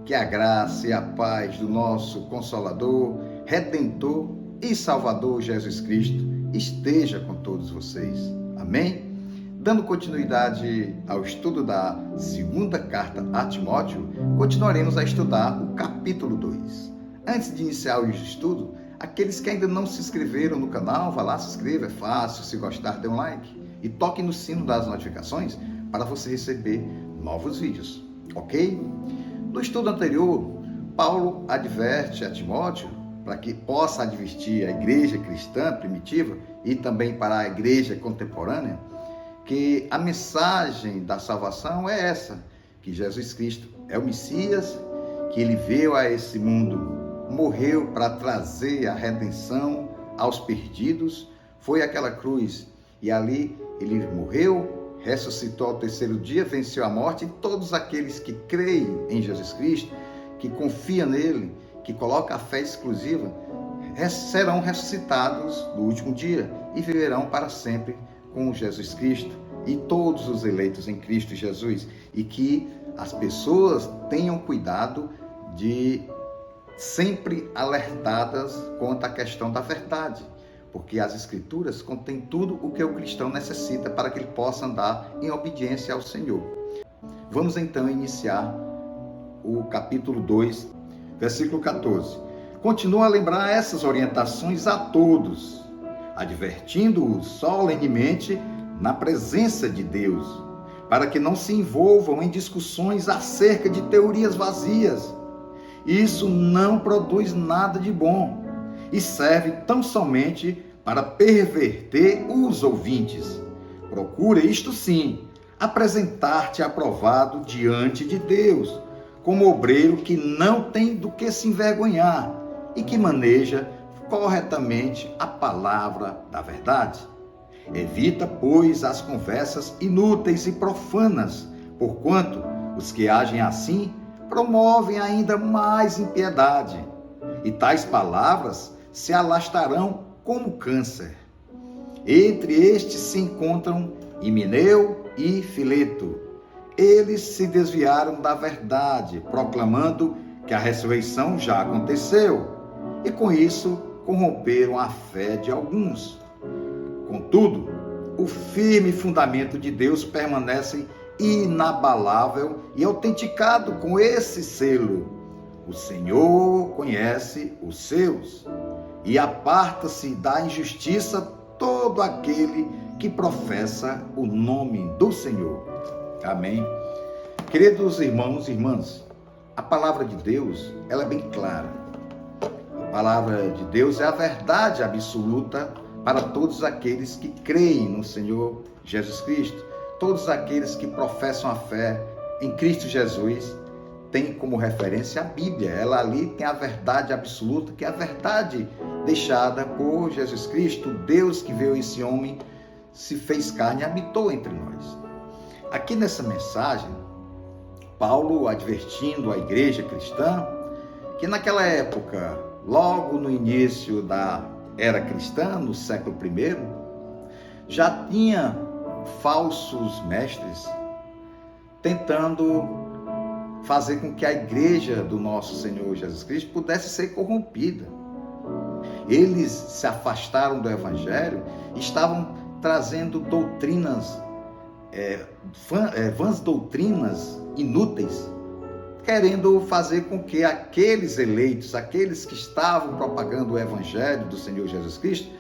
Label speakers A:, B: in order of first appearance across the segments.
A: que a graça e a paz do nosso Consolador, Redentor e Salvador Jesus Cristo esteja com todos vocês. Amém? Dando continuidade ao estudo da segunda carta a Timóteo, continuaremos a estudar o capítulo 2. Antes de iniciar o estudo, aqueles que ainda não se inscreveram no canal, vá lá, se inscreva, é fácil, se gostar, dê um like e toque no sino das notificações para você receber novos vídeos, ok? No estudo anterior, Paulo adverte a Timóteo para que possa advertir a igreja cristã primitiva e também para a igreja contemporânea que a mensagem da salvação é essa, que Jesus Cristo é o Messias, que ele veio a esse mundo, morreu para trazer a redenção aos perdidos, foi àquela cruz e ali ele morreu, ressuscitou ao terceiro dia, venceu a morte, e todos aqueles que creem em Jesus Cristo, que confiam nele, que colocam a fé exclusiva, serão ressuscitados no último dia e viverão para sempre com Jesus Cristo e todos os eleitos em Cristo Jesus, e que as pessoas tenham cuidado de sempre alertadas quanto à questão da verdade, porque as Escrituras contêm tudo o que o cristão necessita para que ele possa andar em obediência ao Senhor. Vamos então iniciar o capítulo 2, versículo 14. Continua a lembrar essas orientações a todos, advertindo-os solenemente na presença de Deus, para que não se envolvam em discussões acerca de teorias vazias. Isso não produz nada de bom e serve tão somente para perverter os ouvintes. Procura, isto sim, apresentar-te aprovado diante de Deus, como obreiro que não tem do que se envergonhar e que maneja corretamente a palavra da verdade. Evita, pois, as conversas inúteis e profanas, porquanto os que agem assim promovem ainda mais impiedade, e tais palavras se alastarão como câncer. Entre estes se encontram Himeneu e Fileto. Eles se desviaram da verdade, proclamando que a ressurreição já aconteceu, e com isso corromperam a fé de alguns. Contudo, o firme fundamento de Deus permanece inabalável e autenticado com esse selo: o Senhor conhece os seus e aparta-se da injustiça todo aquele que professa o nome do Senhor. Amém. Queridos irmãos e irmãs, a palavra de Deus, ela é bem clara. A palavra de Deus é a verdade absoluta para todos aqueles que creem no Senhor Jesus Cristo. Todos aqueles que professam a fé em Cristo Jesus têm como referência a Bíblia. Ela ali tem a verdade absoluta, que é a verdade deixada por Jesus Cristo, Deus que veio esse homem, se fez carne e habitou entre nós. Aqui nessa mensagem, Paulo advertindo a igreja cristã que naquela época, logo no início da era cristã, no século I, já tinha falsos mestres tentando fazer com que a igreja do nosso Senhor Jesus Cristo pudesse ser corrompida. Eles se afastaram do evangelho, estavam trazendo doutrinas, vãs doutrinas inúteis, querendo fazer com que aqueles eleitos, aqueles que estavam propagando o evangelho do Senhor Jesus Cristo,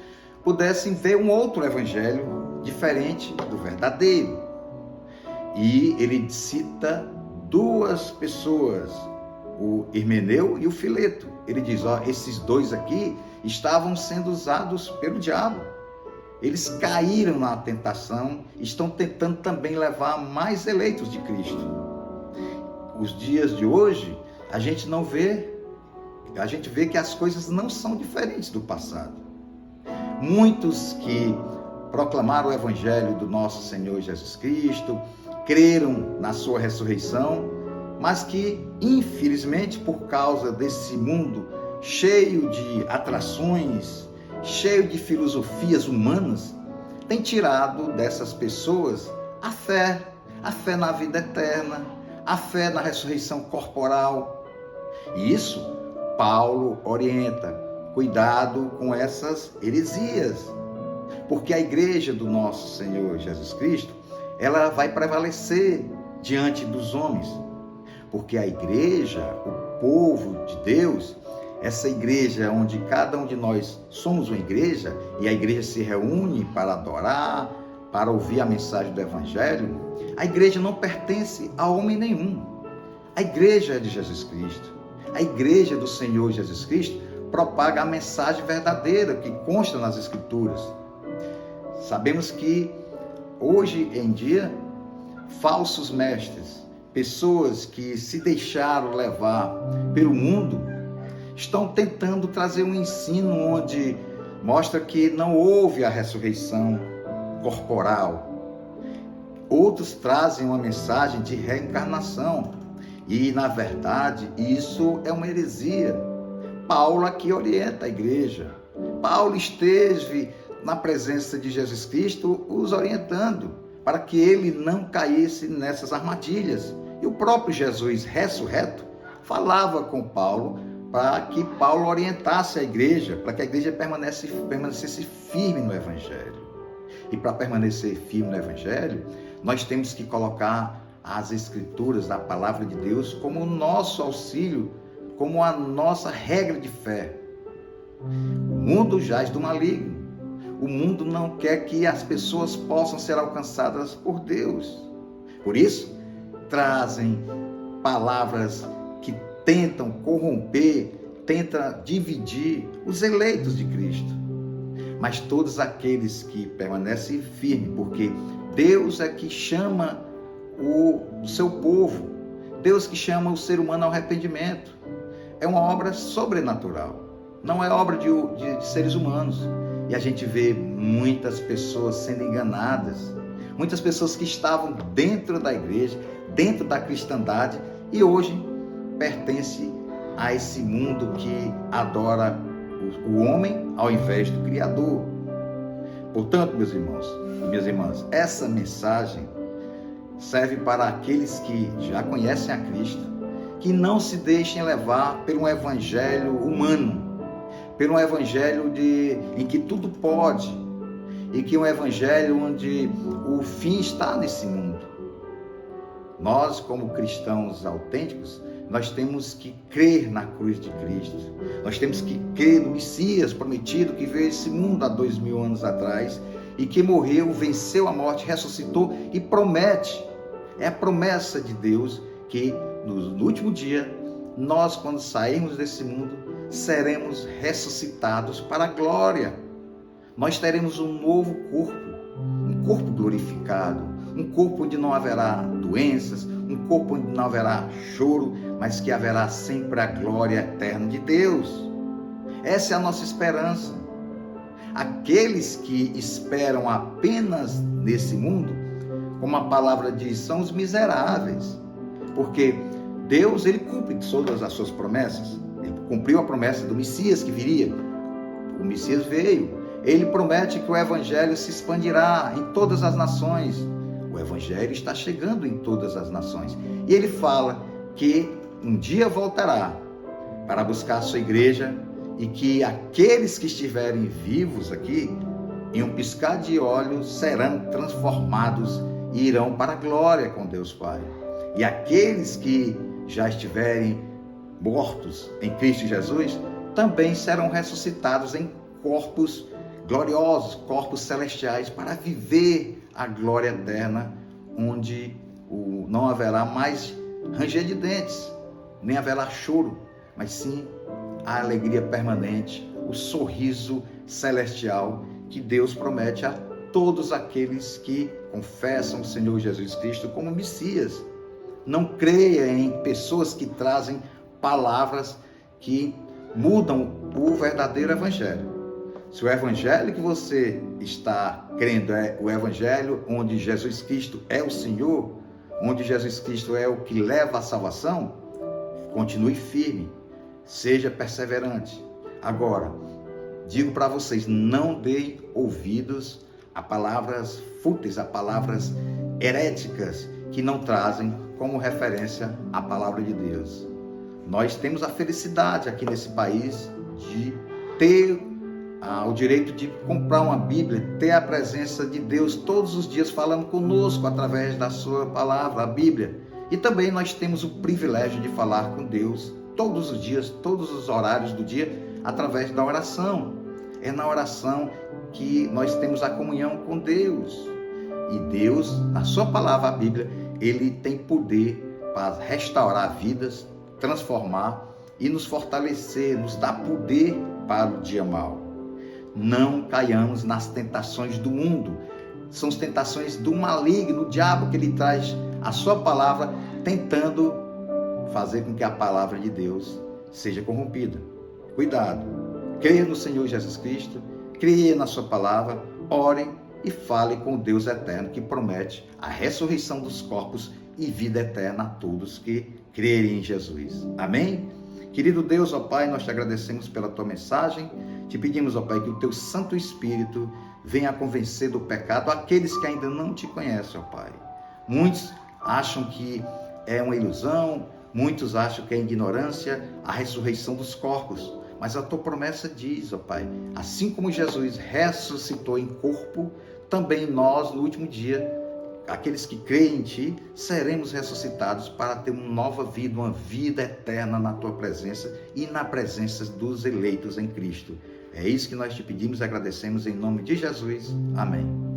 A: pudessem ver um outro evangelho diferente do verdadeiro. E ele cita duas pessoas, o Himeneu e o Fileto. Ele diz, esses dois aqui estavam sendo usados pelo diabo. Eles caíram na tentação, estão tentando também levar mais eleitos de Cristo. Os dias de hoje, a gente vê que as coisas não são diferentes do passado. Muitos que proclamaram o evangelho do nosso Senhor Jesus Cristo, creram na sua ressurreição, mas que, infelizmente, por causa desse mundo cheio de atrações, cheio de filosofias humanas, tem tirado dessas pessoas a fé na vida eterna, a fé na ressurreição corporal, E isso Paulo orienta: cuidado com essas heresias, porque a igreja do nosso Senhor Jesus Cristo, ela vai prevalecer diante dos homens, porque a igreja, o povo de Deus, essa igreja onde cada um de nós somos uma igreja, e a igreja se reúne para adorar, para ouvir a mensagem do Evangelho, a igreja não pertence a homem nenhum. A igreja é de Jesus Cristo. A igreja do Senhor Jesus Cristo propaga a mensagem verdadeira que consta nas Escrituras. Sabemos que hoje em dia, falsos mestres, pessoas que se deixaram levar pelo mundo, estão tentando trazer um ensino onde mostra que não houve a ressurreição corporal. Outros trazem uma mensagem de reencarnação e, na verdade, isso é uma heresia. Paulo aqui orienta a igreja. Paulo esteve na presença de Jesus Cristo os orientando para que ele não caísse nessas armadilhas. E o próprio Jesus ressurreto falava com Paulo para que Paulo orientasse a igreja, para que a igreja permanecesse firme no Evangelho. E para permanecer firme no Evangelho, nós temos que colocar as Escrituras, a palavra de Deus, como o nosso auxílio, como a nossa regra de fé. O mundo jaz do maligno. O mundo não quer que as pessoas possam ser alcançadas por Deus. Por isso, trazem palavras que tentam corromper, tentam dividir os eleitos de Cristo. Mas todos aqueles que permanecem firmes, porque Deus é que chama o seu povo, Deus que chama o ser humano ao arrependimento. É uma obra sobrenatural, não é obra de seres humanos. E a gente vê muitas pessoas sendo enganadas, muitas pessoas que estavam dentro da igreja, dentro da cristandade, e hoje pertence a esse mundo que adora o homem ao invés do Criador. Portanto, meus irmãos e minhas irmãs, essa mensagem serve para aqueles que já conhecem a Cristo, que não se deixem levar por um evangelho humano, por um evangelho em que tudo pode, e que é um evangelho onde o fim está nesse mundo. Nós, como cristãos autênticos, nós temos que crer na cruz de Cristo. Nós temos que crer no Messias prometido que veio a esse mundo há 2000 anos atrás e que morreu, venceu a morte, ressuscitou e promete. É a promessa de Deus que no último dia, nós, quando sairmos desse mundo, seremos ressuscitados para a glória. Nós teremos um novo corpo, um corpo glorificado, um corpo onde não haverá doenças, um corpo onde não haverá choro, mas que haverá sempre a glória eterna de Deus. Essa é a nossa esperança. Aqueles que esperam apenas nesse mundo, como a palavra diz, são os miseráveis, porque Deus, ele cumpre todas as suas promessas. Ele cumpriu a promessa do Messias que viria. O Messias veio. Ele promete que o Evangelho se expandirá em todas as nações. O Evangelho está chegando em todas as nações. E ele fala que um dia voltará para buscar a sua igreja e que aqueles que estiverem vivos aqui, em um piscar de olhos, serão transformados e irão para a glória com Deus Pai. E aqueles que já estiverem mortos em Cristo Jesus, também serão ressuscitados em corpos gloriosos, corpos celestiais, para viver a glória eterna, onde não haverá mais ranger de dentes, nem haverá choro, mas sim a alegria permanente, o sorriso celestial que Deus promete a todos aqueles que confessam o Senhor Jesus Cristo como Messias. Não creia em pessoas que trazem palavras que mudam o verdadeiro evangelho. Se o evangelho que você está crendo é o evangelho onde Jesus Cristo é o Senhor, onde Jesus Cristo é o que leva à salvação, continue firme, seja perseverante. Agora, digo para vocês, não deem ouvidos a palavras fúteis, a palavras heréticas que não trazem como referência a palavra de Deus. Nós temos a felicidade aqui nesse país de ter o direito de comprar uma Bíblia, ter a presença de Deus todos os dias falando conosco através da sua palavra, a Bíblia. E também nós temos o privilégio de falar com Deus todos os dias, todos os horários do dia, através da oração. É na oração que nós temos a comunhão com Deus. E Deus, na sua palavra, a Bíblia, Ele tem poder para restaurar vidas, transformar e nos fortalecer, nos dar poder para o dia mau. Não caiamos nas tentações do mundo. São as tentações do maligno, do diabo, que ele traz a sua palavra, tentando fazer com que a palavra de Deus seja corrompida. Cuidado. Creia no Senhor Jesus Cristo, creia na sua palavra, ore e fale com o Deus eterno que promete a ressurreição dos corpos e vida eterna a todos que crerem em Jesus. Amém? Querido Deus, ó Pai, nós te agradecemos pela tua mensagem. Te pedimos, ó Pai, que o teu Santo Espírito venha a convencer do pecado aqueles que ainda não te conhecem, ó Pai. Muitos acham que é uma ilusão, muitos acham que é ignorância a ressurreição dos corpos. Mas a tua promessa diz, ó Pai, assim como Jesus ressuscitou em corpo, também nós, no último dia, aqueles que creem em Ti, seremos ressuscitados para ter uma nova vida, uma vida eterna na Tua presença e na presença dos eleitos em Cristo. É isso que nós te pedimos e agradecemos em nome de Jesus. Amém.